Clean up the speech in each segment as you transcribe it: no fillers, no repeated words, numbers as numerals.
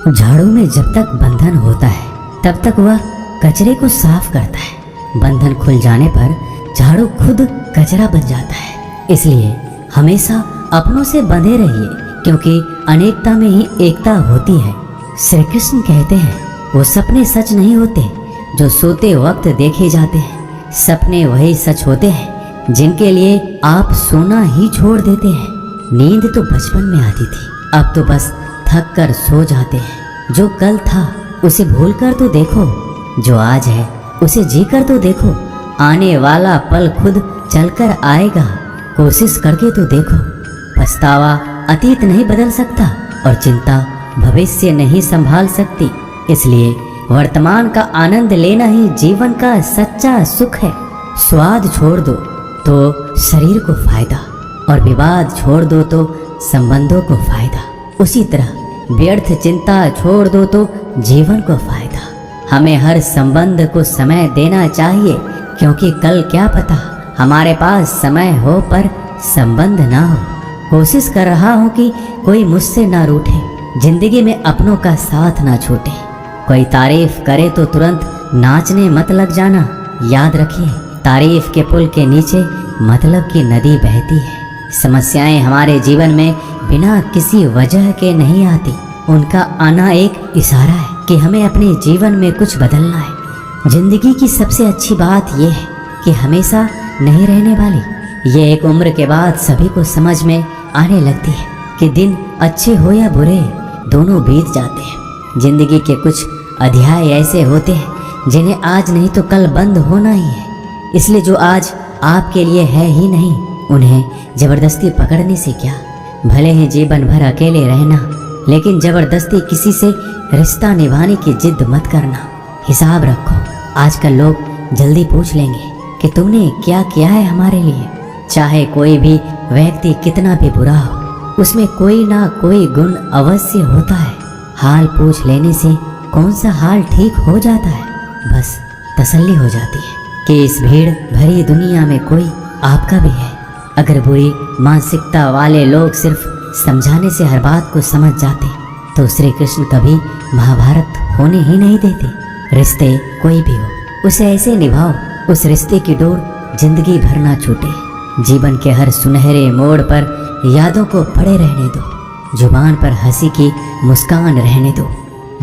झाड़ू में जब तक बंधन होता है तब तक वह कचरे को साफ करता है। बंधन खुल जाने पर झाड़ू खुद कचरा बन जाता है। इसलिए हमेशा अपनों से बंधे रहिए, क्योंकि अनेकता में ही एकता होती है। श्री कृष्ण कहते हैं, वो सपने सच नहीं होते जो सोते वक्त देखे जाते हैं। सपने वही सच होते हैं जिनके लिए आप सोना ही छोड़ देते हैं। नींद तो बचपन में आती थी, अब तो बस थक कर सो जाते हैं। जो कल था उसे भूल कर तो देखो, जो आज है उसे जी कर तो देखो। आने वाला पल खुद चलकर आएगा, कोशिश करके तो देखो। पछतावा अतीत नहीं बदल सकता और चिंता भविष्य नहीं संभाल सकती। इसलिए वर्तमान का आनंद लेना ही जीवन का सच्चा सुख है। स्वाद छोड़ दो तो शरीर को फायदा, और विवाद छोड़ दो तो संबंधों को फायदा। उसी तरह व्यर्थ चिंता छोड़ दो तो जीवन को फायदा। हमें हर संबंध को समय देना चाहिए, क्योंकि कल क्या पता हमारे पास समय हो पर संबंध ना हो। कोशिश कर रहा हूँ कि कोई मुझसे ना रूठे, जिंदगी में अपनों का साथ ना छूटे। कोई तारीफ करे तो तुरंत नाचने मत लग जाना। याद रखिए, तारीफ के पुल के नीचे मतलब की नदी बहती है। समस्याएं हमारे जीवन में बिना किसी वजह के नहीं आती। उनका आना एक इशारा है कि हमें अपने जीवन में कुछ बदलना है। जिंदगी की सबसे अच्छी बात यह है कि हमेशा नहीं रहने वाली। ये एक उम्र के बाद सभी को समझ में आने लगती है कि दिन अच्छे हो या बुरे, दोनों बीत जाते हैं। जिंदगी के कुछ अध्याय ऐसे होते हैं जिन्हें आज नहीं तो कल बंद होना ही है। इसलिए जो आज आपके लिए है ही नहीं, उन्हें जबरदस्ती पकड़ने से क्या। भले ही जीवन भर अकेले रहना, लेकिन जबरदस्ती किसी से रिश्ता निभाने की जिद मत करना। हिसाब रखो, आजकल लोग जल्दी पूछ लेंगे कि तुमने क्या किया है हमारे लिए। चाहे कोई भी व्यक्ति कितना भी बुरा हो, उसमें कोई ना कोई गुण अवश्य होता है। हाल पूछ लेने से कौन सा हाल ठीक हो जाता है, बस तसल्ली हो जाती है कि इस भीड़ भरी दुनिया में कोई आपका भी है। अगर बुरी मानसिकता वाले लोग सिर्फ समझाने से हर बात को समझ जाते तो श्री कृष्ण कभी महाभारत होने ही नहीं देते। रिश्ते कोई भी हो, उसे ऐसे निभाओ उस रिश्ते की डोर जिंदगी भर ना छूटे। जीवन के हर सुनहरे मोड़ पर यादों को पड़े रहने दो। जुबान पर हंसी की मुस्कान रहने दो।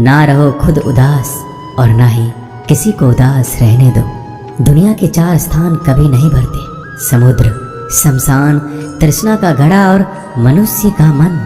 ना रहो खुद उदास और ना ही किसी को उदास रहने दो। दुनिया के 4 स्थान कभी नहीं भरते, समुद्र, शमशान, तृष्णा का घड़ा और मनुष्य का मन।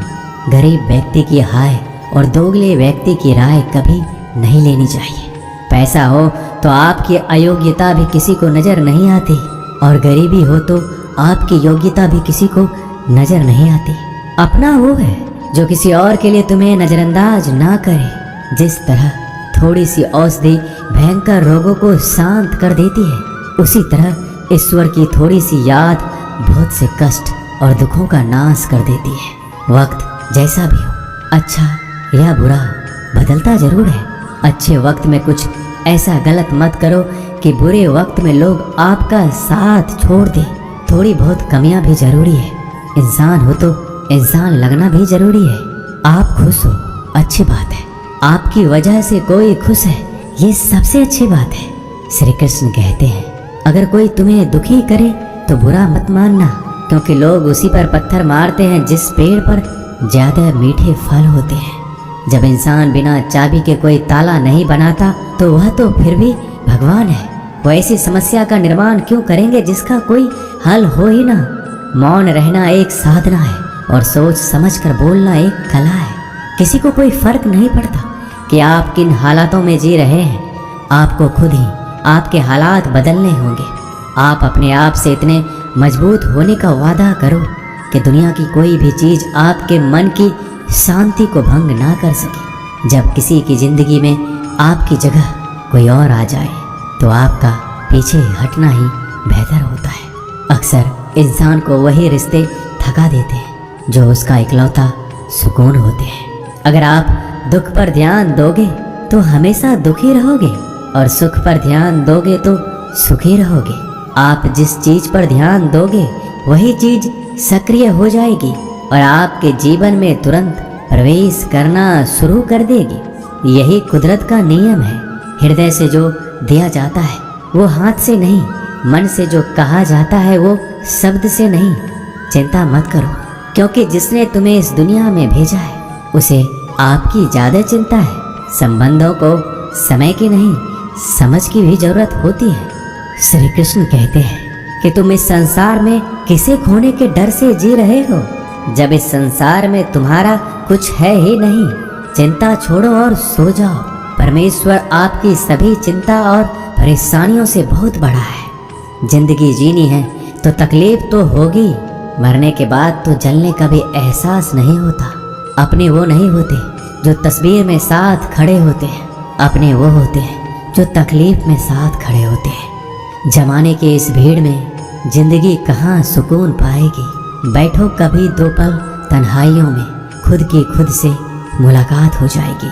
गरीब व्यक्ति की हाय और दोगले व्यक्ति की राय कभी नहीं लेनी चाहिए। पैसा हो तो आपकी अयोग्यता भी किसी को नजर नहीं आती, और गरीबी हो तो आपकी योग्यता भी किसी को नजर नहीं आती। अपना वो है जो किसी और के लिए तुम्हें नजरअंदाज ना करे। जिस तरह थोड़ी सी औषधि भयंकर रोगों को शांत कर देती है, उसी तरह ईश्वर की थोड़ी सी याद बहुत से कष्ट और दुखों का नाश कर देती है। वक्त जैसा भी हो, अच्छा या बुरा, बदलता जरूर है। अच्छे वक्त में कुछ ऐसा गलत मत करो कि बुरे वक्त में लोग आपका साथ छोड़ दें। थोड़ी बहुत कमियां भी जरूरी है। इंसान हो तो इंसान लगना भी जरूरी है। आप खुश हो, अच्छी बात है। आपकी वजह से कोई खुश है, ये सबसे अच्छी बात है। श्री कृष्ण कहते हैं, अगर कोई तुम्हें दुखी करे तो बुरा मत मानना, क्योंकि लोग उसी पर पत्थर मारते हैं जिस पेड़ पर ज्यादा मीठे फल होते हैं। जब इंसान बिना चाबी के कोई ताला नहीं बनाता तो वह तो फिर भी भगवान है। वो ऐसी समस्या का निर्माण क्यों करेंगे जिसका कोई हल हो ही ना। मौन रहना एक साधना है और सोच समझकर बोलना एक कला है। किसी को कोई फर्क नहीं पड़ता कि आप किन हालातों में जी रहे हैं। आपको खुद ही आपके हालात बदलने होंगे। आप अपने आप से इतने मजबूत होने का वादा करो कि दुनिया की कोई भी चीज़ आपके मन की शांति को भंग ना कर सके। जब किसी की जिंदगी में आपकी जगह कोई और आ जाए तो आपका पीछे हटना ही बेहतर होता है। अक्सर इंसान को वही रिश्ते थका देते हैं जो उसका इकलौता सुकून होते हैं। अगर आप दुख पर ध्यान दोगे तो हमेशा दुखी रहोगे, और सुख पर ध्यान दोगे तो सुखी रहोगे। आप जिस चीज पर ध्यान दोगे वही चीज सक्रिय हो जाएगी और आपके जीवन में तुरंत प्रवेश करना शुरू कर देगी। यही कुदरत का नियम है। हृदय से जो दिया जाता है वो हाथ से नहीं, मन से जो कहा जाता है वो शब्द से नहीं। चिंता मत करो, क्योंकि जिसने तुम्हें इस दुनिया में भेजा है उसे आपकी ज्यादा चिंता है। संबंधों को समय की नहीं, समझ की भी जरूरत होती है। श्री कृष्ण कहते हैं कि तुम इस संसार में किसे खोने के डर से जी रहे हो, जब इस संसार में तुम्हारा कुछ है ही नहीं। चिंता छोड़ो और सो जाओ। परमेश्वर आपकी सभी चिंता और परेशानियों से बहुत बड़ा है। जिंदगी जीनी है तो तकलीफ तो होगी, मरने के बाद तो जलने का भी एहसास नहीं होता। अपने वो नहीं होते जो तस्वीर में साथ खड़े होते हैं, अपने वो होते हैं जो तकलीफ में साथ खड़े होते हैं। जमाने की इस भीड़ में जिंदगी कहाँ सुकून पाएगी। बैठो कभी दो पल तन्हाइयों में, खुद की खुद से मुलाकात हो जाएगी।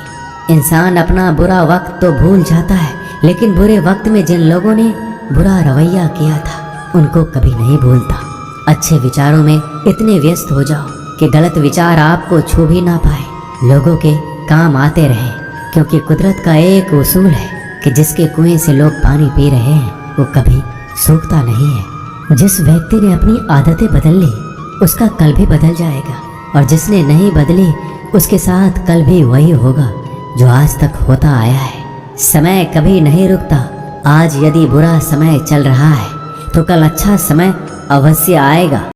इंसान अपना बुरा वक्त तो भूल जाता है, लेकिन बुरे वक्त में जिन लोगों ने बुरा रवैया किया था उनको कभी नहीं भूलता। अच्छे विचारों में इतने व्यस्त हो जाओ कि गलत विचार आपको छू भी ना पाए। लोगों के काम आते रहे, क्योंकि कुदरत का एक उसूल है कि जिसके कुएं से लोग पानी पी रहे हैं वो कभी सूखता नहीं है। जिस व्यक्ति ने अपनी आदतें बदल ली उसका कल भी बदल जाएगा, और जिसने नहीं बदली उसके साथ कल भी वही होगा जो आज तक होता आया है। समय कभी नहीं रुकता। आज यदि बुरा समय चल रहा है तो कल अच्छा समय अवश्य आएगा।